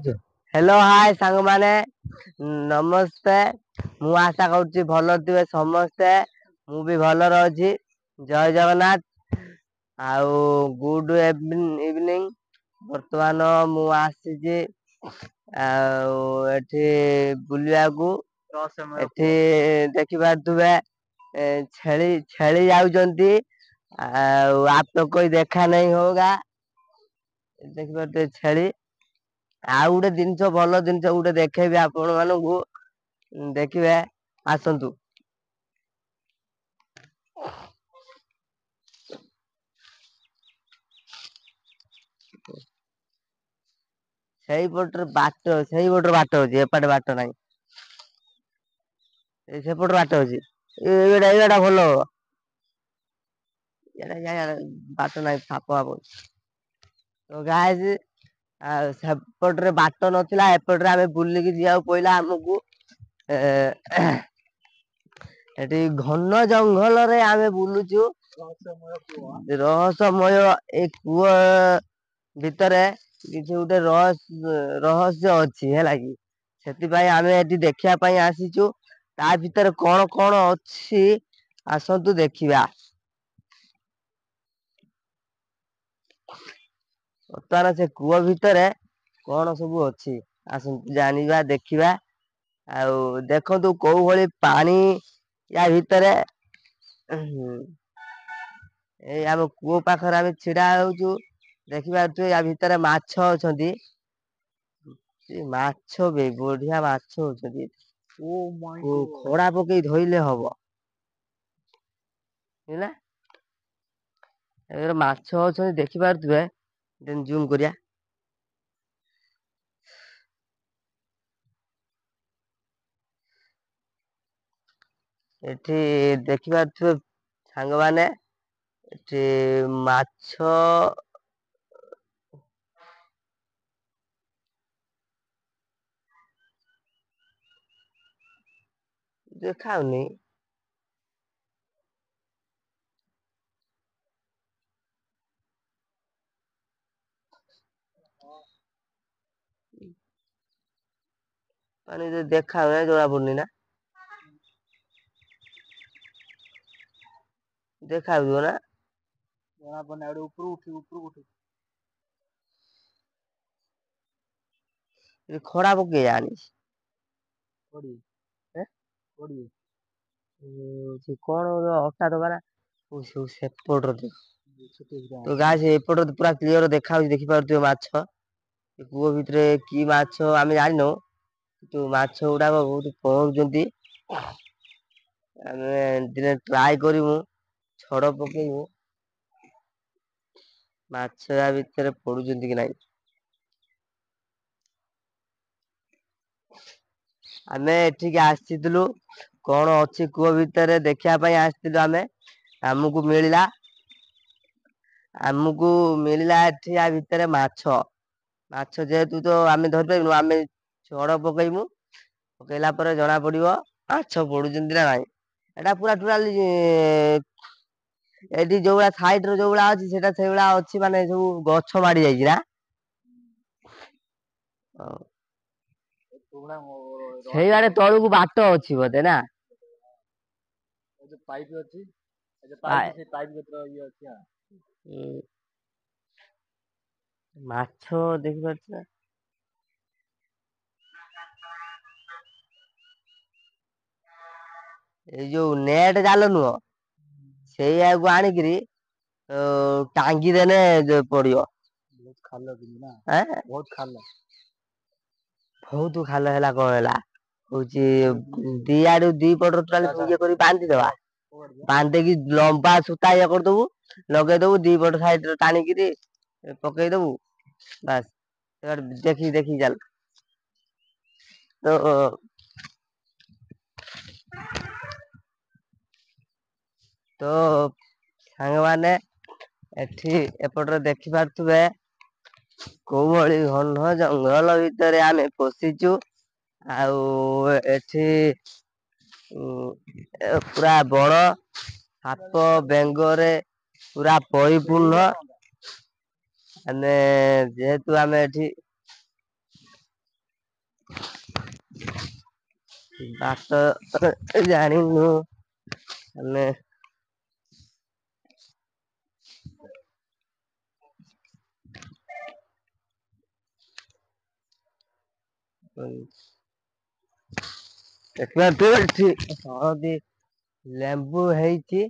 Hello hi सांग माने नमस्ते। मु आशा करुच्ची भल थे समस्ते। मु भी भल रही। जय जगन्नाथ। आउ गुड इवनिंग। बर्तमान मु आसी एठी बुलिया को एठी देखि पारुथबे छेली छेली जाउचंती। आप तो कोई देखा नहीं होगा। देखि पारुथबे छेली। ଆଉ ଗୋଟେ ଜିନିଷ ଭଲ ଜିନିଷ ଗୋଟେ ଦେଖେଇବି ଆପଣ ମାନଙ୍କୁ ଦେଖିବେ ଆସନ୍ତୁ। ସେଇପଟରେ ବାଟ ଅଛି ଏପଟେ ବାଟ ନାହିଁ। ସେପଟ ବାଟ ଅଛି ଏଇଟା ଭଲ ହବ। ବାଟ ନାହିଁ ସାପ ଫାପ ତ ଗାଇସ ଆଉ ସେପଟରେ ବାଟ ନଥିଲା ଏପଟରେ ଆମେ ବୁଲିକି ଯିବାକୁ ପଇଲା ଆମକୁ। ଏଠି ଘନ ଜଙ୍ଗଲରେ ଆମେ ବୁଲୁଛୁ। ରହସ୍ୟମୟ ଏ କୂଅ ଭିତରେ କିଛି ଗୋଟେ ରହସ୍ୟ ଅଛି ହେଲା କି। ସେଥିପାଇଁ ଆମେ ଏଠି ଦେଖିବା ପାଇଁ ଆସିଛୁ। ତା ଭିତରେ କଣ କଣ ଅଛି ଆସନ୍ତୁ ଦେଖିବା। ବର୍ତ୍ତମାନ ସେ କୂଅ ଭିତରେ କଣ ସବୁ ଅଛି ଆସନ୍ତୁ ଜାଣିବା ଦେଖିବା। ଆଉ ଦେଖନ୍ତୁ କୋଉ ଭଳି ପାଣି ୟା ଭିତରେ ଏଇ ଆମ କୂଅ ପାଖରେ ଆମେ ଛିଡା ହଉଛୁ। ଦେଖିପାରୁଥିବେ ୟା ଭିତରେ ମାଛ ଅଛନ୍ତି। ମାଛ ବି ବଢିଆ ମାଛ ଅଛନ୍ତି। ଖଡା ପକେଇ ଧଇଲେ ହବ। ହେଲା। ଏ ମାଛ ଅଛନ୍ତି ଦେଖିପାରୁଥିବେ ଜୁମ କରିବା। ଏଠି ଦେଖିପାରୁଥିବେ ସାଙ୍ଗମାନେ ଏଠି ମାଛ ଦେଖାଉନି। ମାନେ ଦେଖା ହୁଏ ଜଣା ପଡୁନି ନା। ଦେଖାଯିବ ନା ଜଣା ପଡୁନି ଉପରକୁ ଉଠି। ଖଡା ପକେଇବା ଆଣିଛି। କଣ ଅଟା ଦବା ନା ସେପଟ ତ ଗାଇସ ଏପଟ ପୁରା କ୍ଲିୟର ଦେଖା ହଉଛି ଦେଖିପାରୁଥିବେ ମାଛ। କୂଅ ଭିତରେ କି ମାଛ ଆମେ ଜାଣିନୁ। କିନ୍ତୁ ମାଛ ଗୁଡାକ ବହୁତ ପହଁରୁଛନ୍ତି। ଆମେ ଦିନେ ଟ୍ରାଏ କରିବୁ ଛଡ ପକେଇବୁ। ମାଛ ୟା ଭିତରେ ପଡୁଛନ୍ତି କି ନାଇଁ। ଆମେ ଏଠିକି ଆସିଥିଲୁ କଣ ଅଛି କୂଅ ଭିତରେ ଦେଖିବା ପାଇଁ ଆସିଥିଲୁ ଆମେ। ଆମକୁ ମିଳିଲା ଏଠି ଆ ଭିତରେ ମାଛ। ମାଛ ଯେହେତୁ ତ ଆମେ ଧରିପାରିବୁନୁ ଆମେ ଛଡ ପକେଇବୁ। ପକେଇଲା ପରେ ଜଣା ପଡିବ ମାଛ ପଡୁଛନ୍ତି ନା ନାଇଁ। ଏଟା ପୁରା ଟୋଟାଲି ଏଠି ଯୋଉ ଭଳିଆ ସାଇଟ ର ଯୋଉ ଭଳିଆ ଅଛି ସେଇଟା ସେଇଭଳିଆ ଅଛି ମାନେ ସବୁ ଗଛ ମାଡି ଯାଇଛି ନା। ସେଇଆଡେ ତଳକୁ ବାଟ ଅଛି ବୋଧେ ନା। ପାଇପ ଅଛି ପାଇପ ଇଏ ଅଛି। ମାଛ ଦେଖିପାରୁଛ ନା। ଏଇ ଯୋଉ ନେଟ ଜାଲ ନୁହଁ ସେଇଆକୁ ଆଣିକିରି ଟାଙ୍ଗି ଦେଲେ ପଡିବ। ବହୁତ ଖାଲ ହେଲା କଣ ହେଲା ହଉଛି ଦିଆଡୁ ଦି ପଟର ଟୋଟାଲି ଇଏ କରି ବାନ୍ଧିଦବା। ବାନ୍ଧିକି ଲମ୍ବା ସୂତା ଇଏ କରିଦବୁ ଲଗେଇଦବୁ ଦି ପଟ ସାଇଡରେ ଟାଣିକିରି ପକେଇଦବୁ ବାସ୍ ଦେଖିକି ଚାଲ। ତ ତ ସାଙ୍ଗମାନେ ଏଠି ଏପଟରେ ଦେଖିପାରୁଥିବେ କୋଉ ଭଳି ଘନ ଜଙ୍ଗଲ ଭିତରେ ଆମେ ପଶିଛୁ। ଆଉ ଏଠି ପୁରା ବଣ ସାପ ବେଙ୍ଗରେ ପୁରା ପରିପୂର୍ଣ୍ଣ। ଆମେ ଯେହେତୁ ଆମେ ଏଠି ବାଟ ଜାଣିନୁ ଆମେ। ଦେଖିବା ଏଠି ହଳଦୀ ଲେମ୍ବୁ ହେଇଛି।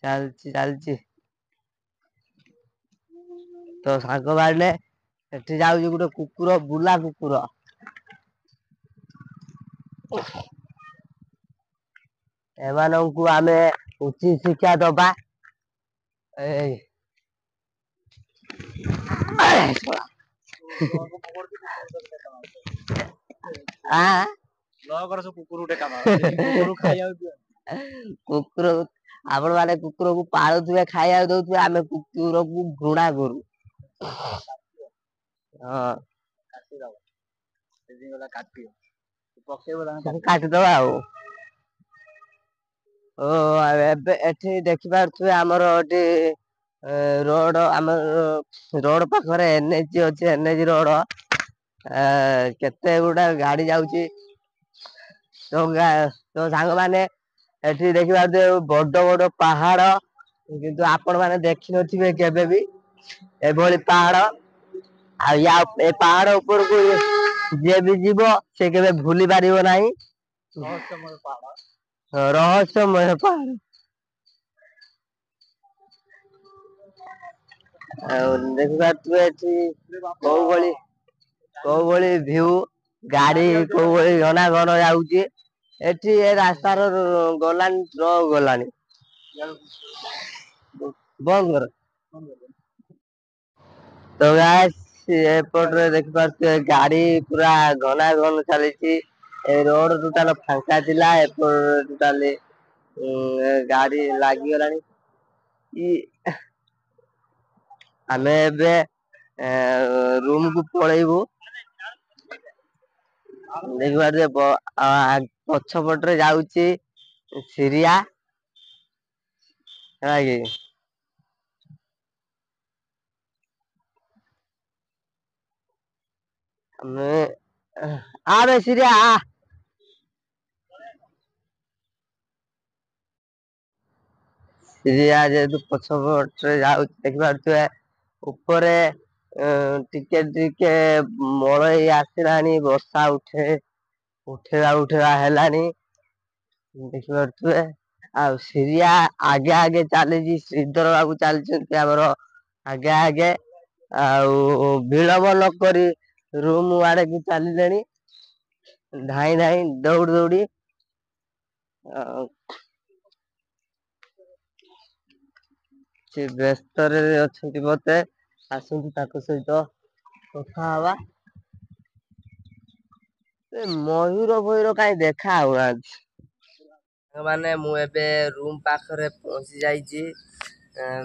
ଚାଲିଛି ଚାଲିଛି। ତ ସାଙ୍ଗ ବାହାରିଲେ ସେଠି ଯାଉଛି ଗୋଟେ କୁକୁର ବୁଲା କୁକୁର। ଏମାନଙ୍କୁ ଆମେ ଉଚିତ ଶିକ୍ଷା ଦବା। ଏଇ କୁକୁର ଆପଣ ମାନେ କୁକୁରକୁ ପାଳୁଥିବେ ଖାଇବାକୁ ଦଉଥିବେ ଆମେ କୁକୁରକୁ ଘୃଣା କରୁ। ହଁ କାଟିଦବା ଆଉ। ଓ ଏବେ ଏଠି ଦେଖିପାରୁଥିବେ ଆମର ଏଠି ରୋଡ ଆମର ରୋଡ ପାଖରେ ଏନ୍ଏଚ ଅଛି ଏନ୍ଏଚ ରୋଡ। କେତେ ଗୁଡା ଗାଡି ଯାଉଛି। ତ ସାଙ୍ଗମାନେ ଏଠି ଦେଖିପାରୁଥିବେ ବଡ ବଡ ପାହାଡ। କିନ୍ତୁ ଆପଣ ମାନେ ଦେଖିନଥିବେ କେବେ ବି ଏଭଳି ପାହାଡ। ଆଉ ଏ ପାହାଡ ଉପରକୁ ଯିଏ ବି ଯିବ ସେ କେବେ ଭୁଲି ପାରିବ ନାହିଁ। ରହସ୍ୟମୟ ପାହାଡ଼। ଆଉ ଦେଖିପାରୁଥିବେ ଏଠି କୋଉ ଭଳି ଭିଉ ଗାଡି କୋଉ ଭଳି ଘନା ଘନ ଯାଉଛି। ଏଠି ଏ ରାସ୍ତାର ଗଲାନି ଟ୍ରକ ଗଲାଣି। ବନ୍ଦ କର। ତ ଏପଟରେ ଦେଖିପାରୁଥିବେ ଗାଡି ପୁରା ଘନା ଘନ ଚାଲିଛି। ଏ ରୋଡ ଟୋଟାଲ ଫାଙ୍କା ଥିଲା ଏପଟ ଟୋଟାଲି ଗାଡି ଲାଗିଗଲାଣି। ଆମେ ଏବେ ରୁମକୁ ପଳେଇବୁ। ଦେଖିପାରୁଥିବେ ପଛ ପଟରେ ଯାଉଛି ସିରିଆ। ହେଲା କି। ଆବେ ସିରିଆ ଆ। ସିରିଆ ଯେହେତୁ ପଛ ପଟରେ ଯାଉଛି ଦେଖିପାରୁଥିବେ ଉପରେ ଟିକେ ଟିକେ ମଳେଇ ଆସିଲାଣି ବର୍ଷା ଉଠେଇବା ହେଲାଣି ଦେଖିପାରୁଥିବେ। ଆଉ ସିରିଆ ଆଗେ ଆଗେ ଚାଲିଛି ଶ୍ରୀଧର ବାବୁ ଚାଲିଛନ୍ତି ଆମର ଆଗେ ଆଗେ। ଆଉ ବିଳମ୍ବ ନକରି ରୁମ ଆଡକୁ ଚାଲିଲେଣି। ଧାଇଁ ଧାଇଁ ଦୌଡ଼ି ଦୌଡ଼ି ଆଉ ସେ ବ୍ୟସ୍ତରେ ଅଛନ୍ତି ବୋଧେ ଆସନ୍ତୁ ତାଙ୍କ ସହିତ କଥା ହବା। ଏ ମୟୂର ଫୟୂର କାହିଁ ଦେଖା ହଉନାହାନ୍ତି। ମାନେ ମୁଁ ଏବେ ରୁମ୍ ପାଖରେ ପହଞ୍ଚି ଯାଇଛି।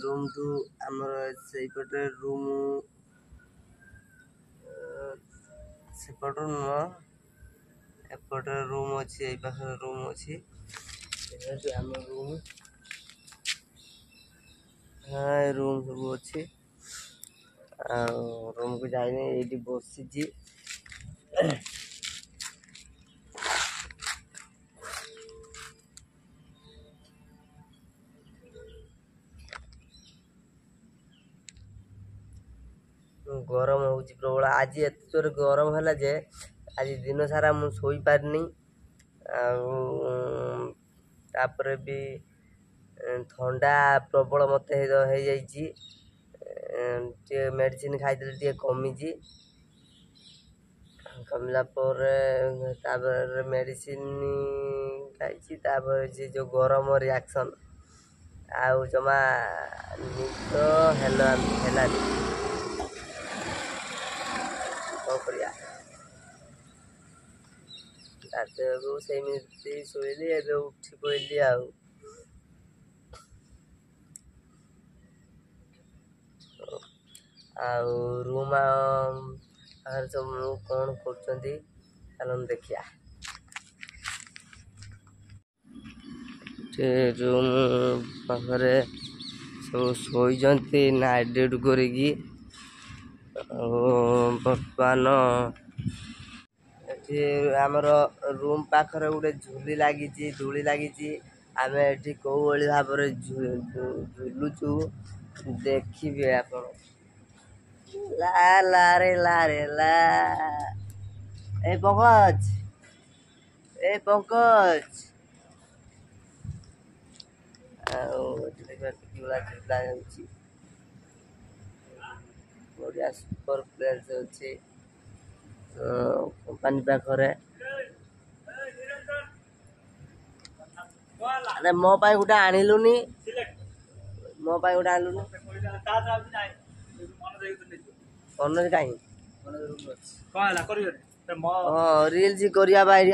ରୁମଠୁ ଆମର ସେଇପଟେ ରୁମ ସେପଟୁ ନୁହଁ ଏପଟେ ରୁମ ଅଛି ଏଇ ପାଖରେ ରୁମ ଅଛି। ଆମ ରୁମ ହଁ ଏ ରୁମ ସବୁ ଅଛି। ଆଉ ରୁମକୁ ଯାଇନି ଏଇଠି ବସିଛି। ଗରମ ହଉଛି ପ୍ରବଳ ଆଜି ଏତେ ଜୋରେ ଗରମ ହେଲା ଯେ ଆଜି ଦିନ ସାରା ମୁଁ ଶୋଇପାରିନି। ଆଉ ତାପରେ ବି ଥଣ୍ଡା ପ୍ରବଳ ମୋତେ ହେଇଯାଇଛି। ଟିକେ ମେଡ଼ିସିନ ଖାଇଥିଲେ ଟିକେ କମିଛି। କମିଲା ପରେ ତାପରେ ମେଡ଼ିସିନ ଖାଇଛି ତାପରେ ସେ ଯେଉଁ ଗରମ ରିଆକ୍ସନ୍ ଆଉ ଜମା ନିଦ ହେଲାନି। କଣ କରିବା। ରାତିକୁ ସେମିତି ଶୋଇଲି ଏବେ ଉଠି ପଇଲି ଆଉ। ଆଉ ରୁମ୍ ସବୁ କ'ଣ କରୁଛନ୍ତି ଚାଲନ୍ତୁ ଦେଖିବା। ରୁମ୍ ପାଖରେ ସବୁ ଶୋଇଛନ୍ତି ନାଇଟ୍ ଡ୍ୟୁଟି କରିକି। ଆଉ ବର୍ତ୍ତମାନ ଏଠି ଆମର ରୁମ୍ ପାଖରେ ଗୋଟେ ଝୁଲି ଲାଗିଛି, ଦୋଳି ଲାଗିଛି। ଆମେ ଏଠି କୋଉଭଳି ଭାବରେ ଝୁଲୁଛୁ ଦେଖିବେ ଆପଣ। ଲା ଲା ରେ ଲା ରେ ଲା। ଏ ପଙ୍କଜ ଆଉ ଦେଖିବା ଝୁଲା ଯାଉଛି। ବଢିଆ ସୁପର ପ୍ଲେସ୍ ଅଛି କମ୍ପାନୀ ପାଖରେ। ଆରେ ମୋ ପାଇଁ ଗୋଟେ ଆଣିଲୁନି, ମନୋଜ କାହିଁ ରିଲ୍ସ କରିବା ପାଇଁ